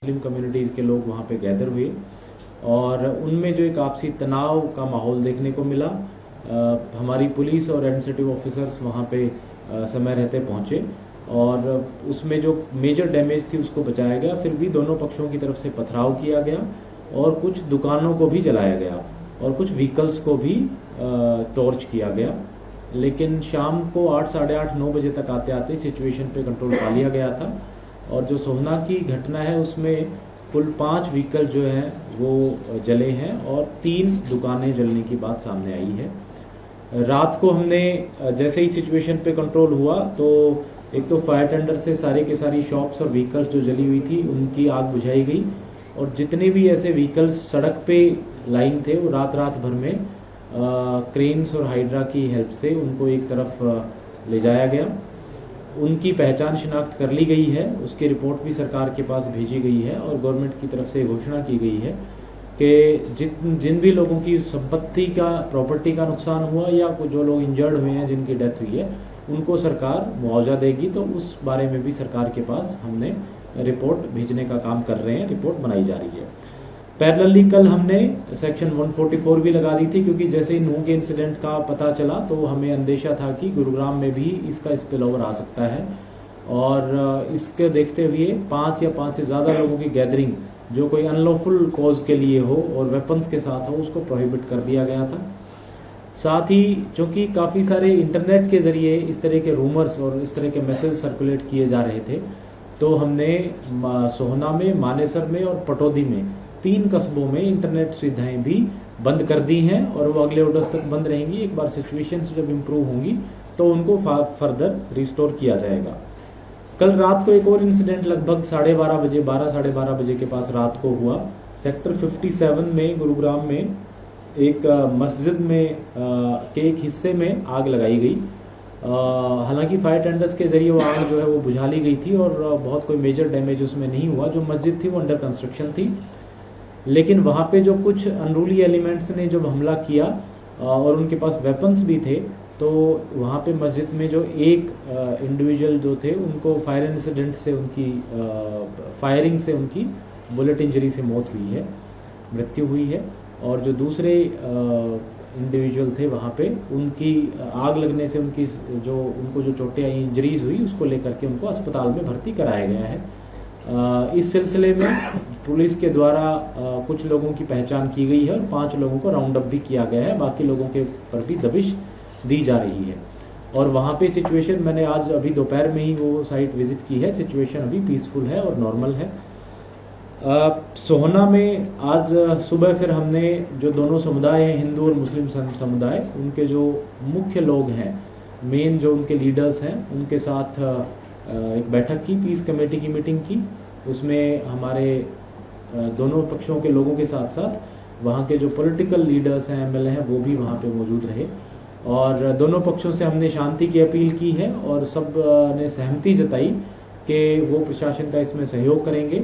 मुस्लिम communities के लोग वहाँ पे गैदर हुए और उनमें जो एक आपसी तनाव का माहौल देखने को मिला। हमारी पुलिस और एडमिनिस्ट्रेटिव ऑफिसर्स वहाँ पे समय रहते पहुँचे और उसमें जो मेजर डैमेज थी उसको बचाया गया। फिर भी दोनों पक्षों की तरफ से पथराव किया गया और कुछ दुकानों को भी जलाया गया और कुछ व्हीकल्स को भी टॉर्च किया गया। लेकिन शाम को 8, साढ़े 8, 9 बजे तक आते आते सिचुएशन पे कंट्रोल पा लिया गया था और जो सोहना की घटना है उसमें कुल 5 व्हीकल जो हैं वो जले हैं और 3 दुकानें जलने की बात सामने आई है। रात को हमने जैसे ही सिचुएशन पे कंट्रोल हुआ तो एक तो फायर टेंडर से सारी के सारी शॉप्स और व्हीकल्स जो जली हुई थी उनकी आग बुझाई गई और जितने भी ऐसे व्हीकल्स सड़क पे लाइन थे वो रात भर में क्रेन्स और हाइड्रा की हेल्प से उनको एक तरफ ले जाया गया। उनकी पहचान शिनाख्त कर ली गई है, उसकी रिपोर्ट भी सरकार के पास भेजी गई है और गवर्नमेंट की तरफ से घोषणा की गई है कि जिन भी लोगों की संपत्ति का प्रॉपर्टी का नुकसान हुआ या जो लोग इंजर्ड हुए हैं जिनकी डेथ हुई है उनको सरकार मुआवजा देगी। तो उस बारे में भी सरकार के पास हमने रिपोर्ट भेजने का काम कर रहे हैं, रिपोर्ट बनाई जा रही है। पैरेलली कल हमने सेक्शन 144 भी लगा दी थी क्योंकि जैसे ही नूंह के इंसिडेंट का पता चला तो हमें अंदेशा था कि गुरुग्राम में भी इसका स्पिल ओवर आ सकता है और इसके देखते हुए 5 या 5 से ज़्यादा लोगों की गैदरिंग जो कोई अनलॉफुल कॉज के लिए हो और वेपन्स के साथ हो उसको प्रोहिबिट कर दिया गया था। साथ ही चूँकि काफ़ी सारे इंटरनेट के ज़रिए इस तरह के रूमर्स और इस तरह के मैसेज सर्कुलेट किए जा रहे थे तो हमने सोहना में, मानेसर में और पटौदी में 3 कस्बों में इंटरनेट सुविधाएं भी बंद कर दी हैं और वो अगले ऑर्डर्स तक बंद रहेंगी। एक बार सिचुएशन जब इम्प्रूव होंगी तो उनको फर्दर रिस्टोर किया जाएगा। कल रात को एक और इंसिडेंट लगभग 12:30 बजे, 12, साढ़े 12 बजे के पास रात को हुआ। सेक्टर 57 में गुरुग्राम में एक मस्जिद में के एक हिस्से में आग लगाई गई। हालांकि फायर टेंडर्स के जरिए वो आग जो है वो बुझा ली गई थी और बहुत कोई मेजर डैमेज उसमें नहीं हुआ। जो मस्जिद थी वो अंडर कंस्ट्रक्शन थी, लेकिन वहाँ पे जो कुछ अनरूली एलिमेंट्स ने जब हमला किया और उनके पास वेपन्स भी थे तो वहाँ पे मस्जिद में जो एक इंडिविजुअल जो थे उनको फायर इंसिडेंट से उनकी फायरिंग से उनकी बुलेट इंजरी से मौत हुई है, मृत्यु हुई है। और जो दूसरे इंडिविजुअल थे वहाँ पे उनकी आग लगने से उनको जो चोटें आई, इंजरीज हुई, उसको लेकर के उनको अस्पताल में भर्ती कराया गया है। इस सिलसिले में पुलिस के द्वारा कुछ लोगों की पहचान की गई है और 5 लोगों को राउंड अप भी किया गया है। बाकी लोगों के पर भी दबिश दी जा रही है और वहाँ पे सिचुएशन, मैंने आज अभी दोपहर में ही वो साइट विजिट की है, सिचुएशन अभी पीसफुल है और नॉर्मल है। सोहना में आज सुबह फिर हमने जो दोनों समुदाय हैं, हिंदू और मुस्लिम समुदाय, उनके जो मुख्य लोग हैं, मेन जो उनके लीडर्स हैं, उनके साथ एक बैठक की, पीस कमेटी की मीटिंग की। उसमें हमारे दोनों पक्षों के लोगों के साथ साथ वहाँ के जो पॉलिटिकल लीडर्स हैं, एमएलए हैं, वो भी वहाँ पे मौजूद रहे और दोनों पक्षों से हमने शांति की अपील की है और सब ने सहमति जताई कि वो प्रशासन का इसमें सहयोग करेंगे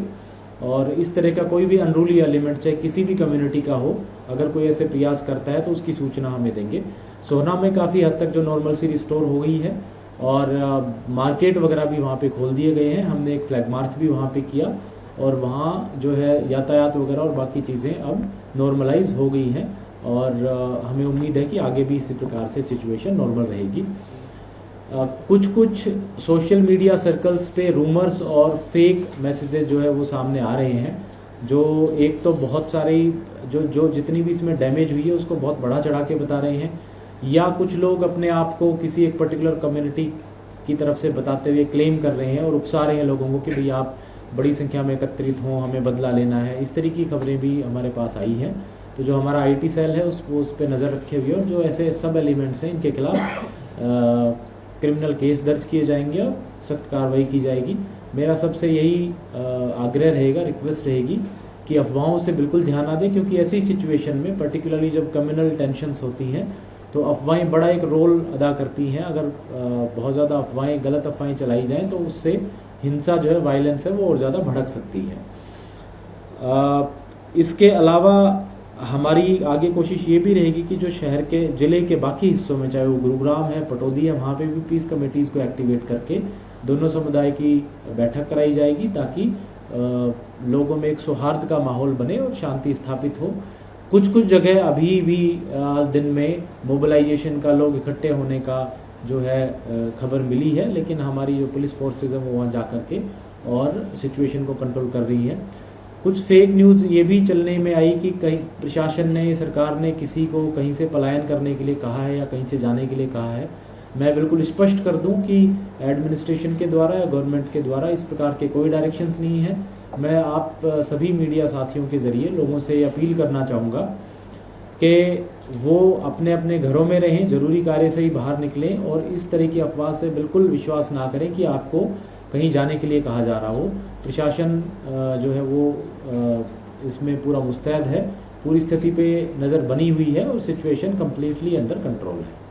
और इस तरह का कोई भी अनरूली एलिमेंट चाहे किसी भी कम्युनिटी का हो, अगर कोई ऐसे प्रयास करता है तो उसकी सूचना हमें देंगे। सोहना में काफ़ी हद तक जो नॉर्मल सी रिस्टोर हो गई है और मार्केट वगैरह भी वहाँ पे खोल दिए गए हैं। हमने एक फ्लैग मार्च भी वहाँ पे किया और वहाँ जो है यातायात वगैरह और बाकी चीज़ें अब नॉर्मलाइज हो गई हैं और हमें उम्मीद है कि आगे भी इसी प्रकार से सिचुएशन नॉर्मल रहेगी। कुछ सोशल मीडिया सर्कल्स पे रूमर्स और फेक मैसेजेस जो है वो सामने आ रहे हैं, जो एक तो बहुत सारी जो जितनी भी इसमें डैमेज हुई है उसको बहुत बढ़ा चढ़ा के बता रहे हैं, या कुछ लोग अपने आप को किसी एक पर्टिकुलर कम्युनिटी की तरफ से बताते हुए क्लेम कर रहे हैं और उकसा रहे हैं लोगों को कि भाई आप बड़ी संख्या में एकत्रित हों, हमें बदला लेना है। इस तरह की खबरें भी हमारे पास आई हैं। तो जो हमारा आईटी सेल है उस पर नज़र रखे हुए और जो ऐसे सब एलिमेंट्स हैं इनके खिलाफ क्रिमिनल केस दर्ज किए जाएंगे और सख्त कार्रवाई की जाएगी। मेरा सबसे यही आग्रह रहेगा, रिक्वेस्ट रहेगी कि अफवाहों से बिल्कुल ध्यान ना दें, क्योंकि ऐसी सिचुएशन में पर्टिकुलरली जब कम्युनल टेंशन्स होती हैं तो अफवाहें बड़ा एक रोल अदा करती हैं। अगर बहुत ज़्यादा अफवाहें, गलत अफवाहें चलाई जाएँ तो उससे हिंसा जो है, वायलेंस है, वो और ज़्यादा भड़क सकती है। इसके अलावा हमारी आगे कोशिश ये भी रहेगी कि जो शहर के ज़िले के बाकी हिस्सों में, चाहे वो गुरुग्राम है, पटौदी है, वहाँ पे भी पीस कमेटीज़ को एक्टिवेट करके दोनों समुदाय की बैठक कराई जाएगी ताकि लोगों में एक सौहार्द का माहौल बने और शांति स्थापित हो। कुछ कुछ जगह अभी भी आज दिन में मोबिलाइजेशन का, लोग इकट्ठे होने का जो है खबर मिली है, लेकिन हमारी जो पुलिस फोर्सेज हैं वो वहाँ जा कर के और सिचुएशन को कंट्रोल कर रही है। कुछ फेक न्यूज़ ये भी चलने में आई कि कहीं प्रशासन ने, सरकार ने किसी को कहीं से पलायन करने के लिए कहा है या कहीं से जाने के लिए कहा है। मैं बिल्कुल स्पष्ट कर दूं कि एडमिनिस्ट्रेशन के द्वारा या गवर्नमेंट के द्वारा इस प्रकार के कोई डायरेक्शंस नहीं है। मैं आप सभी मीडिया साथियों के ज़रिए लोगों से अपील करना चाहूँगा कि वो अपने अपने घरों में रहें, ज़रूरी कार्य से ही बाहर निकलें और इस तरह की अफवाह से बिल्कुल विश्वास ना करें कि आपको कहीं जाने के लिए कहा जा रहा हो। प्रशासन जो है वो इसमें पूरा मुस्तैद है, पूरी स्थिति पे नज़र बनी हुई है और सिचुएशन कम्प्लीटली अंडर कंट्रोल है।